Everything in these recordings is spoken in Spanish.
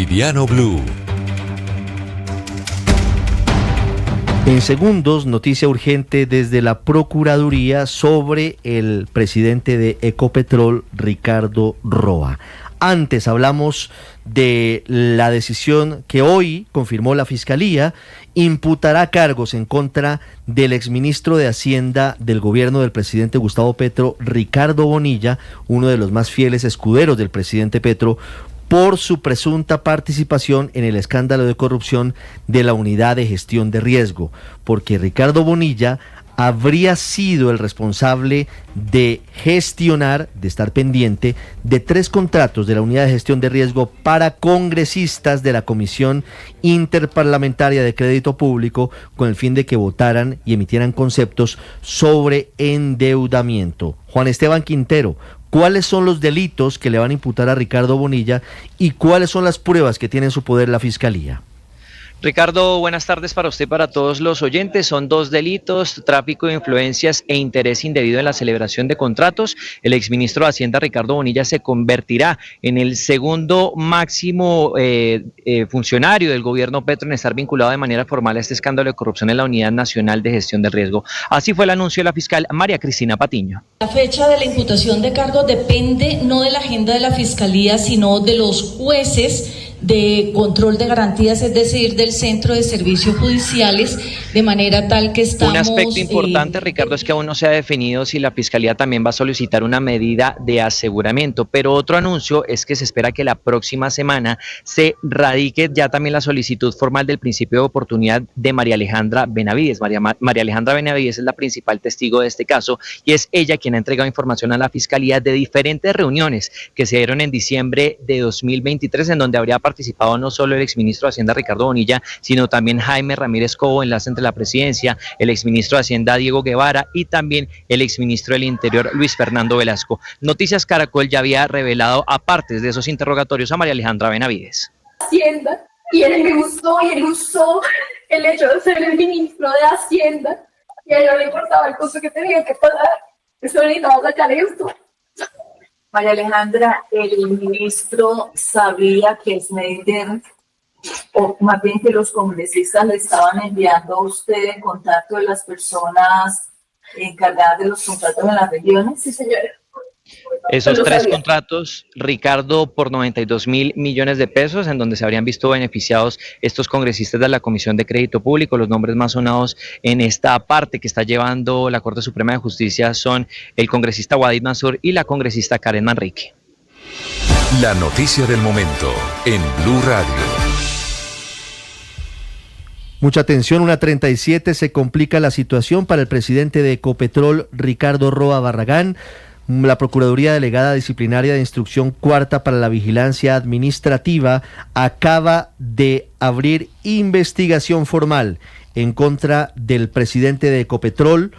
Cotidiano Blue. En segundos, noticia urgente desde la Procuraduría sobre el presidente de Ecopetrol, Ricardo Roa. Antes hablamos de la decisión que hoy confirmó la Fiscalía, imputará cargos en contra del exministro de Hacienda del gobierno del presidente Gustavo Petro, Ricardo Bonilla, uno de los más fieles escuderos del presidente Petro, por su presunta participación en el escándalo de corrupción de la Unidad de Gestión de Riesgo, porque Ricardo Bonilla habría sido el responsable de gestionar, de estar pendiente, de 3 contratos de la Unidad de Gestión de Riesgo para congresistas de la Comisión Interparlamentaria de Crédito Público, con el fin de que votaran y emitieran conceptos sobre endeudamiento. Juan Esteban Quintero, ¿cuáles son los delitos que le van a imputar a Ricardo Bonilla y cuáles son las pruebas que tiene en su poder la Fiscalía? Ricardo, buenas tardes para usted, para todos los oyentes. Son 2 delitos: tráfico de influencias e interés indebido en la celebración de contratos. El exministro de Hacienda, Ricardo Bonilla, se convertirá en el segundo máximo funcionario del gobierno Petro en estar vinculado de manera formal a este escándalo de corrupción en la Unidad Nacional de Gestión de Riesgo. Así fue el anuncio de la fiscal María Cristina Patiño. La fecha de la imputación de cargos depende no de la agenda de la Fiscalía, sino de los jueces de control de garantías, es decir, del Centro de Servicios Judiciales, de manera tal que estamos... Un aspecto importante, Ricardo, es que aún no se ha definido si la Fiscalía también va a solicitar una medida de aseguramiento, pero otro anuncio es que se espera que la próxima semana se radique ya también la solicitud formal del principio de oportunidad de María Alejandra Benavides. María Alejandra Benavides es la principal testigo de este caso y es ella quien ha entregado información a la Fiscalía de diferentes reuniones que se dieron en diciembre de 2023, en donde habría participado no solo el exministro de Hacienda Ricardo Bonilla, sino también Jaime Ramírez Cobo, enlace entre la presidencia, el exministro de Hacienda Diego Guevara y también el exministro del Interior Luis Fernando Velasco. Noticias Caracol ya había revelado, aparte de esos interrogatorios, a María Alejandra Benavides. Hacienda, y él usó el hecho de ser el ministro de Hacienda, y a él no le importaba el costo que tenía que pagar. Eso necesitaba sacar esto. María Alejandra, el ministro sabía que Snyder, o más bien que los congresistas le estaban enviando a usted en contacto de las personas encargadas de los contratos en las regiones. Sí, señora. Esos 3 contratos, Ricardo, por 92.000 millones de pesos, en donde se habrían visto beneficiados estos congresistas de la Comisión de Crédito Público. Los nombres más sonados en esta parte que está llevando la Corte Suprema de Justicia son el congresista Wadid Mansur y la congresista Karen Manrique. La noticia del momento en Blue Radio. Mucha atención, 1:37, se complica la situación para el presidente de Ecopetrol, Ricardo Roa Barragán. La Procuraduría Delegada Disciplinaria de Instrucción Cuarta para la Vigilancia Administrativa acaba de abrir investigación formal en contra del presidente de Ecopetrol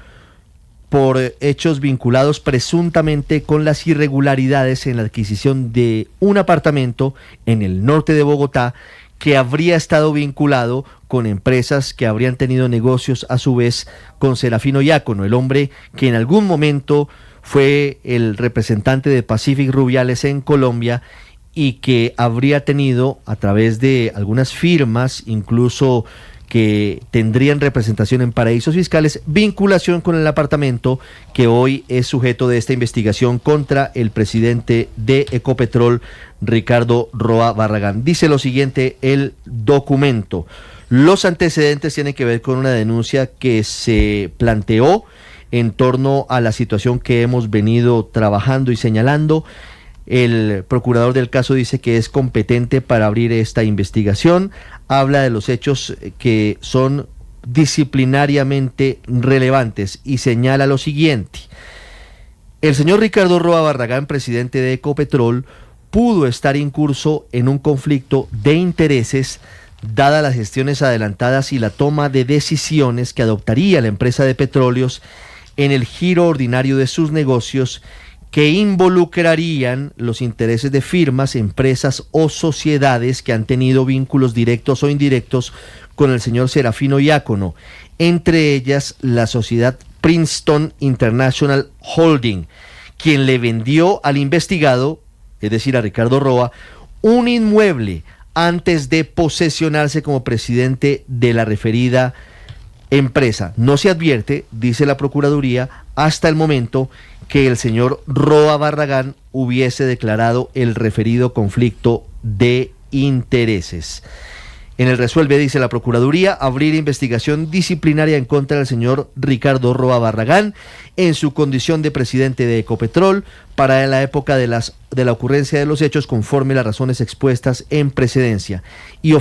por hechos vinculados presuntamente con las irregularidades en la adquisición de un apartamento en el norte de Bogotá, que habría estado vinculado con empresas que habrían tenido negocios a su vez con Serafino Diácono, el hombre que en algún momento fue el representante de Pacific Rubiales en Colombia y que habría tenido, a través de algunas firmas, incluso que tendrían representación en paraísos fiscales, vinculación con el apartamento que hoy es sujeto de esta investigación contra el presidente de Ecopetrol, Ricardo Roa Barragán. Dice lo siguiente el documento: los antecedentes tienen que ver con una denuncia que se planteó en torno a la situación que hemos venido trabajando y señalando. El procurador del caso dice que es competente para abrir esta investigación, habla de los hechos que son disciplinariamente relevantes y señala lo siguiente: el señor Ricardo Roa Barragán, presidente de Ecopetrol, pudo estar incurso en un conflicto de intereses dadas las gestiones adelantadas y la toma de decisiones que adoptaría la empresa de petróleos en el giro ordinario de sus negocios, que involucrarían los intereses de firmas, empresas o sociedades que han tenido vínculos directos o indirectos con el señor Serafino Diácono, entre ellas la sociedad Princeton International Holding, quien le vendió al investigado, es decir, a Ricardo Roa, un inmueble antes de posesionarse como presidente de la referida empresa. No se advierte, dice la Procuraduría, hasta el momento que el señor Roa Barragán hubiese declarado el referido conflicto de intereses. En el resuelve, dice la Procuraduría, abrir investigación disciplinaria en contra del señor Ricardo Roa Barragán en su condición de presidente de Ecopetrol para la época de la ocurrencia de los hechos conforme las razones expuestas en precedencia. Y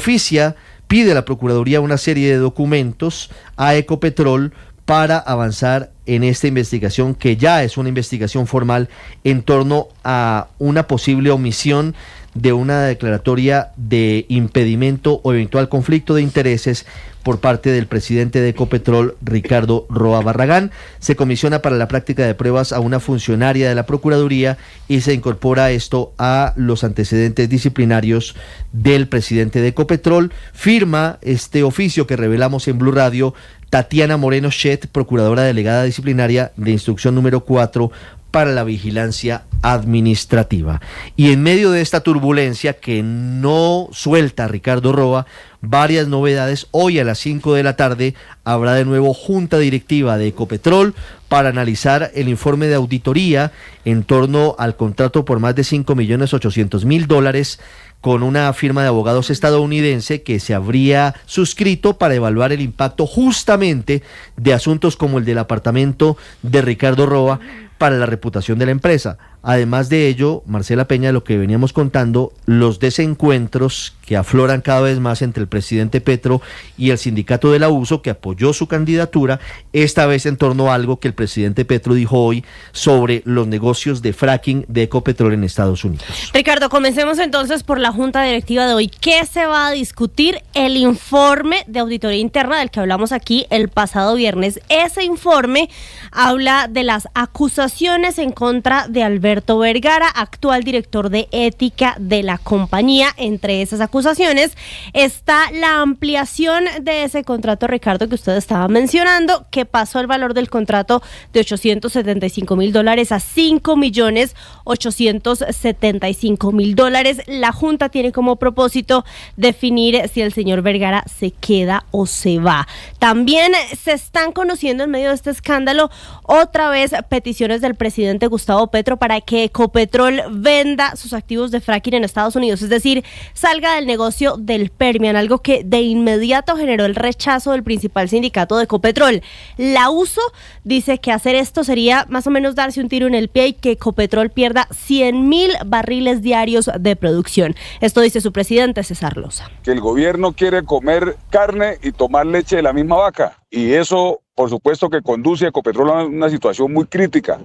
pide a la Procuraduría una serie de documentos a Ecopetrol para avanzar en esta investigación, que ya es una investigación formal en torno a una posible omisión de una declaratoria de impedimento o eventual conflicto de intereses por parte del presidente de Ecopetrol, Ricardo Roa Barragán. Se comisiona para la práctica de pruebas a una funcionaria de la Procuraduría y se incorpora esto a los antecedentes disciplinarios del presidente de Ecopetrol. Firma este oficio que revelamos en Blue Radio Tatiana Moreno Chet, procuradora delegada disciplinaria de instrucción número 4 para la vigilancia administrativa. Y en medio de esta turbulencia que no suelta Ricardo Roa, varias novedades. Hoy a las 5 de la tarde habrá de nuevo junta directiva de Ecopetrol para analizar el informe de auditoría en torno al contrato por más de $5.800.000 con una firma de abogados estadounidense que se habría suscrito para evaluar el impacto justamente de asuntos como el del apartamento de Ricardo Roa para la reputación de la empresa. Además de ello, Marcela Peña, lo que veníamos contando, los desencuentros que afloran cada vez más entre el presidente Petro y el sindicato del abuso que apoyó su candidatura, esta vez en torno a algo que el presidente Petro dijo hoy sobre los negocios de fracking de Ecopetrol en Estados Unidos. Ricardo, comencemos entonces por la junta directiva de hoy. ¿Qué se va a discutir? El informe de auditoría interna del que hablamos aquí el pasado viernes. Ese informe habla de las acusaciones en contra de Alberto Vergara, actual director de ética de la compañía. Entre esas acusaciones está la ampliación de ese contrato, Ricardo, que usted estaba mencionando, que pasó el valor del contrato de $875.000 a $5.875.000. La Junta tiene como propósito definir si el señor Vergara se queda o se va. También se están conociendo en medio de este escándalo otra vez peticiones del presidente Gustavo Petro para que Ecopetrol venda sus activos de fracking en Estados Unidos, es decir, salga del negocio del Permian, algo que de inmediato generó el rechazo del principal sindicato de Ecopetrol. La USO dice que hacer esto sería más o menos darse un tiro en el pie y que Ecopetrol pierda 100.000 barriles diarios de producción. Esto dice su presidente César Loza. Que el gobierno quiere comer carne y tomar leche de la misma vaca, y eso por supuesto que conduce a Ecopetrol a una situación muy crítica.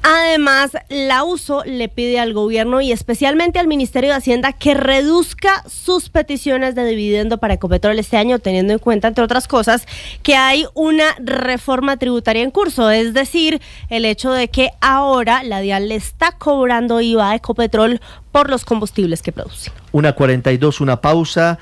Además, la USO le pide al gobierno y especialmente al Ministerio de Hacienda que reduzca sus peticiones de dividendo para Ecopetrol este año, teniendo en cuenta, entre otras cosas, que hay una reforma tributaria en curso, es decir, el hecho de que ahora la DIAN le está cobrando IVA a Ecopetrol por los combustibles que produce. 1:42, una pausa.